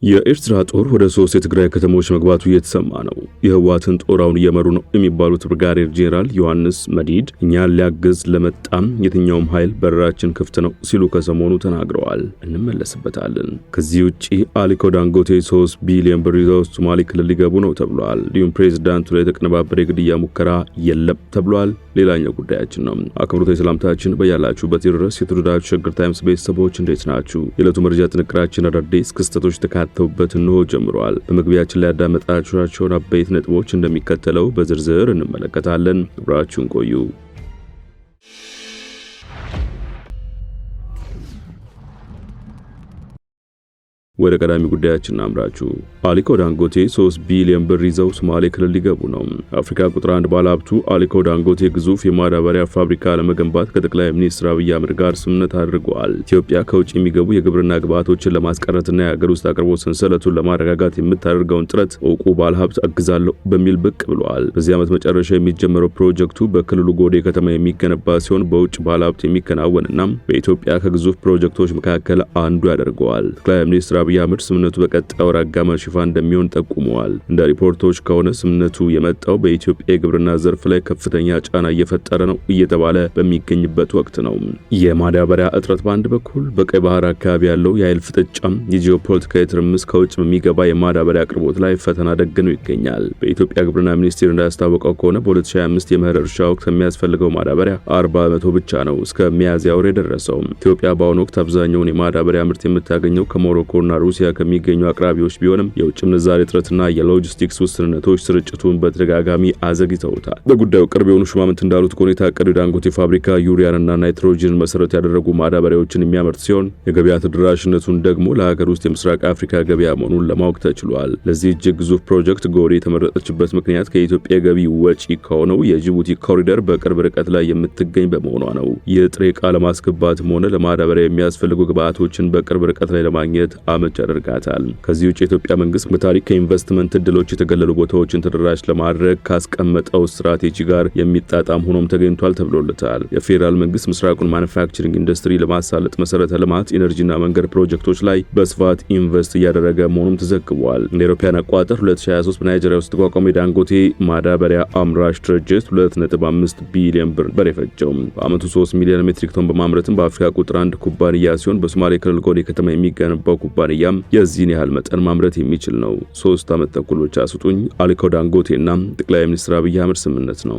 የኤርትራ ጦር ወደ 3 የትግራይ ከተሞች መግባቱ እየተሰማ ነው። የህወሓትን ጦራውን እየመሩ ነው የሚባሉት ብርጋዴር ጄኔራል ዮሐንስ መዲድ እኛን ሊያግዝ ለመጣም የትኛውም ኃይል በራችን ክፍት ነው ሲሉ ከሰሞኑ ተናግረዋል። እንመለስበታለን። ከዚህ ውጪ አሊኮ ዳንጎቴ 3 ቢሊዮን ብር ይዘው ሶማሌ ክልል ሊገቡ ነው ተብሏል። እንዲሁም ፕሬዝዳንቱ ላይ የተቀነባበረ የግድያ ሙከራ የለም ተብሏል። ሌላኛው ጉዳያችን ነው። አክብሮታዊ ሰላምታችን በያላችሁበት ድረስ የተወደዳችሁ ሸገር ታይምስ ቤተሰቦች እንዴት ናችሁ? የዕለቱ መረጃ ጥንቅራችን አዳዲስ ክስተቶች ተካተውበት ነው ጀምሯል። በመግቢያችን ላይ ያዳመጣችኋቸውን አበይት ነጥቦች እንደሚከተለው በዝርዝር እንመለከታለን። አብራችሁን ቆዩ። ወደ ቀዳሚ ጉዳያችን አምራችሁ አሊኮ ዳንጎቴ 3 ቢሊዮን ብር ይዘው ሶማሌ ክልል ሊገቡ ነው። አፍሪካ ቁጥር 1 ባለሀብቱ አሊኮ ዳንጎቴ ግዙፍ የማዳበሪያ ፋብሪካ ለመገንባት ከጠቅላይ ሚኒስትር አብይ አህመድ ጋር ስምምነት አድርገዋል። ኢትዮጵያ ከውጭ የሚገቡ የግብርና ግብዓቶችን ለማስቀረትና የሀገር ውስጥ አቅርቦት ሰንሰለቱን ለማረጋጋት የምታደርገውን ጥረት እውቁ ባለሀብት አግዛለሁ በሚል ብቅ ብለዋል። በዚህ ዓመት መጨረሻ የሚጀመረው ፕሮጀክቱ በክልሉ ጎዴ ከተማ የሚገነባ ሲሆን በውጭ ባለሀብት የሚከናወንና በኢትዮጵያ ከግዙፍ ፕሮጀክቶች መካከል አንዱ ያደርገዋል። ጠቅላይ ሚኒስትር አብይ አህመድ ስምምነቱ በቀጣይ ወር አጋማሽ ይፋ እንደሚሆን ጠቁመዋል። እንደ ሪፖርቶች ከሆነ ስምምነቱ የመጣው በኢትዮጵያ የግብርና ዘርፍ ላይ ከፍተኛ ጫና እየፈጠረ ነው እየተባለ በሚገኝበት ወቅት ነው። የማዳበሪያ እጥረት በአንድ በኩል፣ በቀይ ባህር አካባቢ ያለው የኃይል ፍጥጫም፣ የጂኦፖለቲካዊ ትርምስ ከውጭ በሚገባ የማዳበሪያ አቅርቦት ላይ ፈተና ደግነው ይገኛል። በኢትዮጵያ ግብርና ሚኒስቴር እንዳስታወቀው ከሆነ በ2025 የመኸር እርሻ ወቅት የሚያስፈልገው ማዳበሪያ 40% ብቻ ነው እስከ ሚያዝያ ወር የደረሰው። ኢትዮጵያ በአሁኑ ወቅት አብዛኛውን የማዳበሪያ ምርት የምታገኘው ከሞሮኮና ሩሲያ ከሚገኙ አቅራቢዎች ቢሆንም የውጭ ምንዛሬ እጥረትና የሎጂስቲክስ ውስንነቶች ስርጭቱን በተደጋጋሚ አዘግይተውታል። በጉዳዩ ቅርብ የሆኑ ሹማምንት እንዳሉት ከሆነ የታቀደው ዳንጎቴ ፋብሪካ ዩሪያንና ናይትሮጅንን መሰረት ያደረጉ ማዳበሪያዎችን የሚያመርት ሲሆን የገበያ ተደራሽነቱን ደግሞ ለሀገር ውስጥ የምስራቅ አፍሪካ ገበያ መሆኑን ለማወቅ ተችሏል። ለዚህ እጅግ ግዙፍ ፕሮጀክት ጎዴ የተመረጠችበት ምክንያት ከኢትዮጵያ ገቢ ወጪ ከሆነው የጅቡቲ ኮሪደር በቅርብ ርቀት ላይ የምትገኝ በመሆኗ ነው። ይህ ጥሬ ዕቃ ለማስገባትም ሆነ ለማዳበሪያ የሚያስፈልጉ ግብዓቶችን በቅርብ ርቀት ላይ ለማግኘት አመች ያደርጋታል። ከዚህ ውጭ የኢትዮጵያ መንግስት በታሪክ ከኢንቨስትመንት እድሎች የተገለሉ ቦታዎችን ተደራሽ ለማድረግ ካስቀመጠው ስትራቴጂ ጋር የሚጣጣም ሆኖም ተገኝቷል ተብሎለታል። የፌዴራል መንግስት ምስራቁን ማኑፋክቸሪንግ ኢንዱስትሪ ለማሳለጥ መሰረተ ልማት፣ ኢነርጂና መንገድ ፕሮጀክቶች ላይ በስፋት ኢንቨስት እያደረገ መሆኑም ተዘግቧል። እንደ አውሮፓውያን አቆጣጠር 2023 በናይጄሪያ ውስጥ የተቋቋመው የዳንጎቴ ማዳበሪያ አምራች ድርጅት 2.5 ቢሊዮን ብር የፈጀው በአመቱ 3 ሚሊዮን ሜትሪክ ቶን በማምረትም በአፍሪካ ቁጥር 1 ኩባንያ ሲሆን በሶማሌ ክልል ጎዴ ከተማ የሚገነባው ኩባንያም የዚህን ያህል መጠን ማምረት የሚችል ነው። 3 ዓመት ተኩል ብቻ ስጡኝ አሊኮ ዳንጎቴና ጠቅላይ ሚኒስትር አብይ አህመድ ስምምነት ነው።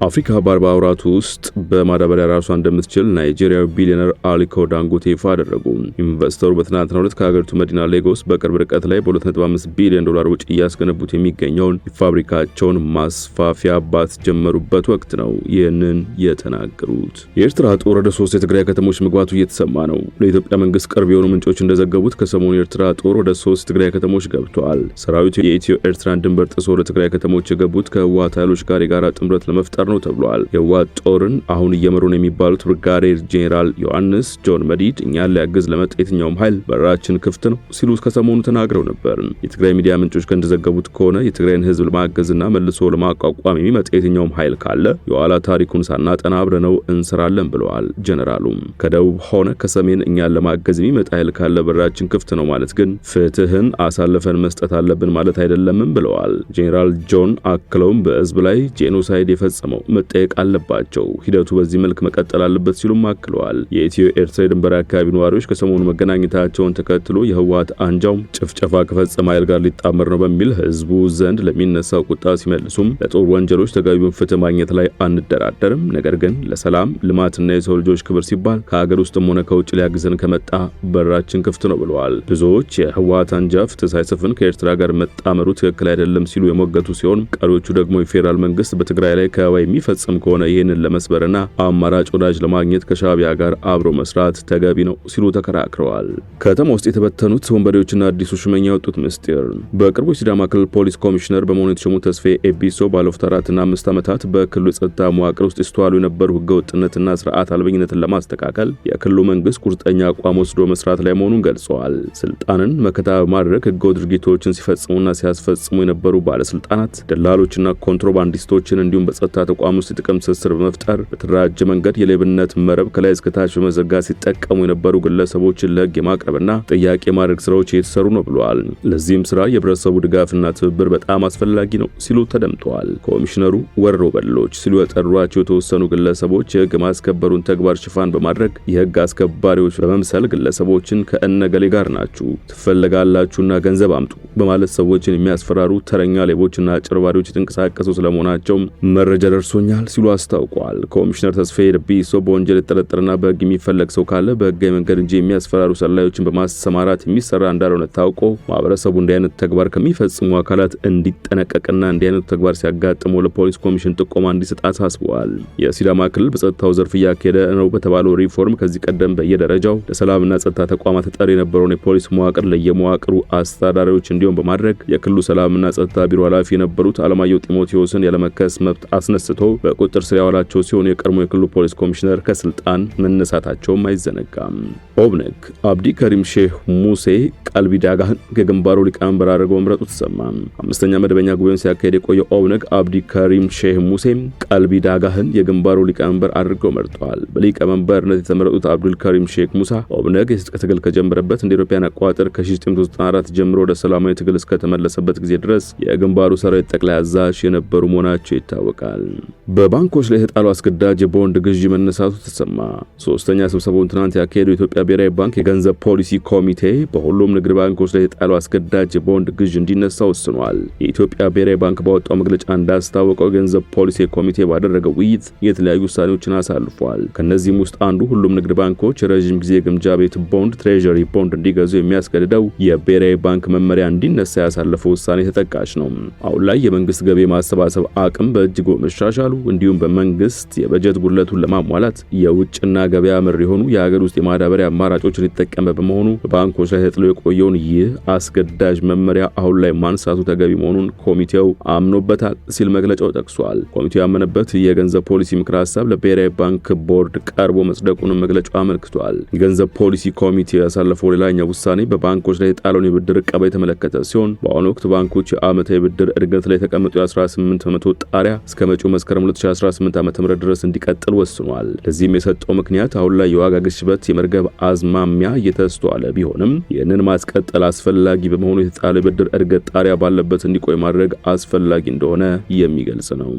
አፍሪካ በ40 ወራት ውስጥ በማዳበሪያ ራሷ እንደምትችል ናይጄሪያዊ ቢሊዮነር አሊኮ ዳንጎቴ ይፋ አደረጉ። ኢንቨስተሩ በትናንትናው ዕለት ከሀገሪቱ መዲና ሌጎስ በቅርብ ርቀት ላይ በ2.5 ቢሊዮን ዶላር ወጪ እያስገነቡት የሚገኘውን ፋብሪካቸውን ማስፋፊያ ባስጀመሩበት ወቅት ነው ይህንን የተናገሩት። የኤርትራ ጦር ወደ 3 የትግራይ ከተሞች መግባቱ እየተሰማ ነው። ለኢትዮጵያ መንግስት ቅርብ የሆኑ ምንጮች እንደዘገቡት ከሰሞኑ የኤርትራ ጦር ወደ 3 ትግራይ ከተሞች ገብቷል። ሰራዊቱ የኢትዮ ኤርትራን ድንበር ጥሶ ወደ ትግራይ ከተሞች የገቡት ከህወሓት ኃይሎች ጋር የጋራ ጥምረት ለመፍጠር ነው ተብሏል። የህወሓት ጦርን አሁን እየመሩ ነው የሚባሉት ብርጋዴር ጄኔራል ዮሐንስ ጆን መዲድ እኛን ሊያግዝ ለመጣ የትኛውም ኃይል በራችን ክፍት ነው ሲሉ ከሰሞኑ ተናግረው ነበር። የትግራይ ሚዲያ ምንጮች እንደዘገቡት ከሆነ የትግራይን ህዝብ ለማገዝና መልሶ ለማቋቋም የሚመጣ የትኛውም ኃይል ካለ የኋላ ታሪኩን ሳናጠና አብረነው እንሰራለን ብለዋል። ጀነራሉ ከደቡብ ሆነ ከሰሜን እኛን ለማገዝ የሚመጣ ኃይል ካለ በራችን ክፍት ነው ማለት ግን ፍትህን አሳልፈን መስጠት አለብን ማለት አይደለምም ብለዋል። ጄኔራል ጆን አክለውም በህዝብ ላይ ጄኖሳይድ የፈጸመው መጠየቅ አለባቸው፣ ሂደቱ በዚህ መልክ መቀጠል አለበት ሲሉም አክለዋል። የኢትዮ ኤርትራ ድንበር አካባቢ ነዋሪዎች ከሰሞኑ መገናኘታቸውን ተከትሎ የህወሓት አንጃው ጭፍጨፋ ከፈጸመ ኃይል ጋር ሊጣመር ነው በሚል ህዝቡ ዘንድ ለሚነሳው ቁጣ ሲመልሱም ለጦር ወንጀሎች ተገቢውን ፍትህ ማግኘት ላይ አንደራደርም፣ ነገር ግን ለሰላም ልማትና የሰው ልጆች ክብር ሲባል ከሀገር ውስጥም ሆነ ከውጭ ሊያግዘን ከመጣ በራችን ክፍት ነው ብለዋል። ብዙዎች የህወሓት አንጃ ፍትህ ሳይሰፍን ከኤርትራ ጋር መጣመሩ ትክክል አይደለም ሲሉ የሞገቱ ሲሆን ቀሪዎቹ ደግሞ የፌዴራል መንግስት በትግራይ ላይ ከበባ የሚፈጽም ከሆነ ይህንን ለመስበርና አማራጭ ወዳጅ ለማግኘት ከሻዕቢያ ጋር አብሮ መስራት ተገቢ ነው ሲሉ ተከራክረዋል። ከተማ ውስጥ የተበተኑት ወንበዴዎችና አዲሱ ሹመኛ ያወጡት ምስጢር። በቅርቡ የሲዳማ ክልል ፖሊስ ኮሚሽነር በመሆኑ የተሾሙት ተስፋዬ ኤቢሶ ባለፉት 4 እና 5 ዓመታት በክልሉ የጸጥታ መዋቅር ውስጥ ይስተዋሉ የነበሩ ህገወጥነትና ስርዓት አልበኝነትን ለማስተካከል የክልሉ መንግስት ቁርጠኛ አቋም ወስዶ መስራት ላይ መሆኑን ገልጸዋል። ስልጣንን መከታ በማድረግ ህገወጥ ድርጊቶችን ሲፈጽሙና ሲያስፈጽሙ የነበሩ ባለስልጣናት፣ ደላሎችና ኮንትሮባንዲስቶችን እንዲሁም በጸጥታ ተቋም ውስጥ የጥቅም ትስስር በመፍጠር በተደራጀ መንገድ የሌብነት መረብ ከላይ እስከ ታች በመዘርጋት ሲጠቀሙ የነበሩ ግለሰቦችን ለህግ የማቅረብና ጥያቄ ማድረግ ስራዎች እየተሰሩ ነው ብለዋል። ለዚህም ስራ የህብረተሰቡ ድጋፍና ትብብር በጣም አስፈላጊ ነው ሲሉ ተደምጠዋል። ኮሚሽነሩ ወሮ በሎች ሲሉ የጠሯቸው የተወሰኑ ግለሰቦች የህግ ማስከበሩን ተግባር ሽፋን በማድረግ የህግ አስከባሪዎች በመምሰል ግለሰቦችን ከእነገሌ ጋር ናችሁ ትፈልጋላችሁና ገንዘብ አምጡ በማለት ሰዎችን የሚያስፈራሩ ተረኛ ሌቦችና አጭበርባሪዎች የተንቀሳቀሱ ስለመሆናቸው መረጃ ደርሶኛል ሲሉ አስታውቋል። ኮሚሽነር ተስፋዬ ደቢሶ በወንጀል የተጠረጠረና በህግ የሚፈለግ ሰው ካለ በህጋዊ መንገድ እንጂ የሚያስፈራሩ ሰላዮችን በማሰማራት የሚሰራ እንዳልሆነ ታውቆ ማህበረሰቡ እንዲህ አይነት ተግባር ከሚፈጽሙ አካላት እንዲጠነቀቅና እንዲህ አይነት ተግባር ሲያጋጥመው ለፖሊስ ኮሚሽን ጥቆማ እንዲሰጥ አሳስበዋል። የሲዳማ ክልል በጸጥታው ዘርፍ እያካሄደ ነው በተባለው ሪፎርም ከዚህ ቀደም በየደረጃው ለሰላምና ጸጥታ ተቋማት ተጠሪ የነበረውን የፖሊስ መዋቅር ለየመዋቅሩ አስተዳዳሪዎች እንዲሆን በማድረግ የክልሉ ሰላምና ጸጥታ ቢሮ ኃላፊ የነበሩት አለማየሁ ጢሞቴዎስን ያለመከስ መብት አስነስቶ በቁጥጥር ስር ያዋላቸው ሲሆን የቀድሞ የክልሉ ፖሊስ ኮሚሽነር ከስልጣን መነሳታቸውም አይዘነጋም። ኦብነግ አብዲ ከሪም ሼህ ሙሴ ቀልቢ ዳጋህን ከግንባሩ ሊቀመንበር አድርገው መምረጡ ተሰማ። አምስተኛ መደበኛ ጉባኤውን ሲያካሄድ የቆየው ኦብነግ አብዲ ከሪም ሼህ ሙሴ ቀልቢ ዳጋህን የግንባሩ ሊቀመንበር አድርገው መርጠዋል። በሊቀመንበርነት የተመረጡት አብዱል ከሪም ሼክ ሙሳ ኦብነግ የትጥቅ ትግል ከጀመረበት እንደ ኢትዮጵያን አቆጣጠር ከ1994 ጀምሮ ወደ ሰላማዊ ትግል እስከተመለሰበት ጊዜ ድረስ የግንባሩ ሰራዊት ጠቅላይ አዛዥ የነበሩ መሆናቸው ይታወቃል። በባንኮች ላይ የተጣለው አስገዳጅ የቦንድ ግዢ መነሳቱ ተሰማ። ሶስተኛ ስብሰባውን ትናንት ያካሄደው የኢትዮጵያ ብሔራዊ ባንክ የገንዘብ ፖሊሲ ኮሚቴ በሁሉም ንግድ ባንኮች ላይ የተጣለው አስገዳጅ የቦንድ ግዢ እንዲነሳ ወስኗል። የኢትዮጵያ ብሔራዊ ባንክ ባወጣው መግለጫ እንዳስታወቀው የገንዘብ ፖሊሲ ኮሚቴ ባደረገው ውይይት የተለያዩ ውሳኔዎችን አሳልፏል። ከነዚህም ውስጥ አንዱ ሁሉም ንግድ ባንኮች የረዥም ጊዜ ግምጃ ቤት ቦንድ ትሬዠሪ ቦንድ እንዲገዙ የሚያስገድደው የብሔራዊ ባንክ መመሪያ እንዲነሳ ያሳለፈው ውሳኔ ተጠቃሽ ነው። አሁን ላይ የመንግስት ገቢ ማሰባሰብ አቅም በእጅጉ መሻሻሉ እንዲሁም በመንግስት የበጀት ጉድለቱን ለማሟላት የውጭና ገበያ መር የሆኑ የሀገር ውስጥ የማዳበሪያ አማራጮችን ሊጠቀም በመሆኑ በባንኮች ላይ ተጥሎ የቆየውን ይህ አስገዳጅ መመሪያ አሁን ላይ ማንሳቱ ተገቢ መሆኑን ኮሚቴው አምኖበታል ሲል መግለጫው ጠቅሷል። ኮሚቴው ያመነበት የገንዘብ ፖሊሲ ምክረ ሀሳብ ለብሔራዊ ባንክ ቦርድ ቀርቦ መጽደቁን መግለጫው አመልክቷል። የገንዘብ ፖሊሲ ኮሚቴው ያሳለፈው ሌላኛው ውሳኔ በባንኮች ላይ የጣለውን የብድር ዕቀባ የተመለከተ ሲሆን በአሁኑ ወቅት ባንኮች የዓመታዊ የብድር እድገት ላይ የተቀመጡ የ18% ጣሪያ እስከ መጪው መስከረም 2018 ዓ.ም ድረስ እንዲቀጥል ወስኗል። ለዚህም የሰጠው ምክንያት አሁን ላይ የዋጋ ግሽበት የመርገብ አዝማሚያ እየተስተዋለ ቢሆንም ይህንን ማስቀጠል አስፈላጊ በመሆኑ የተጣለው የብድር እድገት ጣሪያ ባለበት እንዲቆይ ማድረግ አስፈላጊ እንደሆነ የሚገልጽ ነው።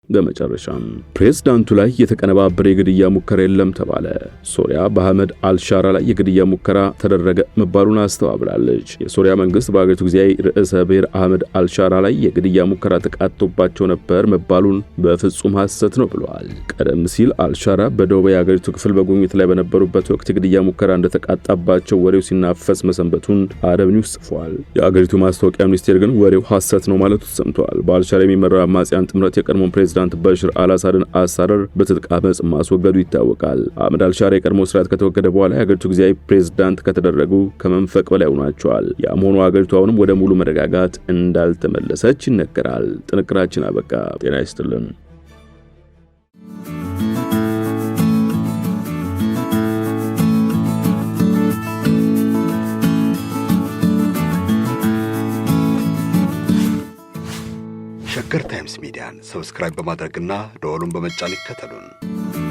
በመጨረሻም ፕሬዝዳንቱ ላይ የተቀነባበረ የግድያ ሙከራ የለም ተባለ። ሶሪያ በአህመድ አልሻራ ላይ የግድያ ሙከራ ተደረገ መባሉን አስተባብላለች። የሶሪያ መንግስት በአገሪቱ ጊዜያዊ ርዕሰ ብሔር አህመድ አልሻራ ላይ የግድያ ሙከራ ተቃጥቶባቸው ነበር መባሉን በፍጹም ሐሰት ነው ብለዋል። ቀደም ሲል አልሻራ በደቡብ የአገሪቱ ክፍል በጉብኝት ላይ በነበሩበት ወቅት የግድያ ሙከራ እንደተቃጣባቸው ወሬው ሲናፈስ መሰንበቱን አረብ ኒውስ ጽፏል። የአገሪቱ ማስታወቂያ ሚኒስቴር ግን ወሬው ሐሰት ነው ማለቱ ተሰምቷል። በአልሻራ የሚመራው አማጽያን ጥምረት የቀድሞ ፕሬዝዳንት በሽር አልአሳድን አሳደር በትጥቅ አመጽ ማስወገዱ ይታወቃል። አህመድ አልሻራ የቀድሞ ስርዓት ከተወገደ በኋላ የአገሪቱ ጊዜያዊ ፕሬዝዳንት ከተደረጉ ከመንፈቅ በላይ ሆኗቸዋል። ያም ሆኖ አገሪቱ አሁንም ወደ ሙሉ መረጋጋት እንዳልተመለሰች ይነገራል። ጥንቅራችን አበቃ። ጤና ይስጥልን። ሸገር ታይምስ ሚዲያን ሰብስክራይብ በማድረግና ደወሉን በመጫን ይከተሉን።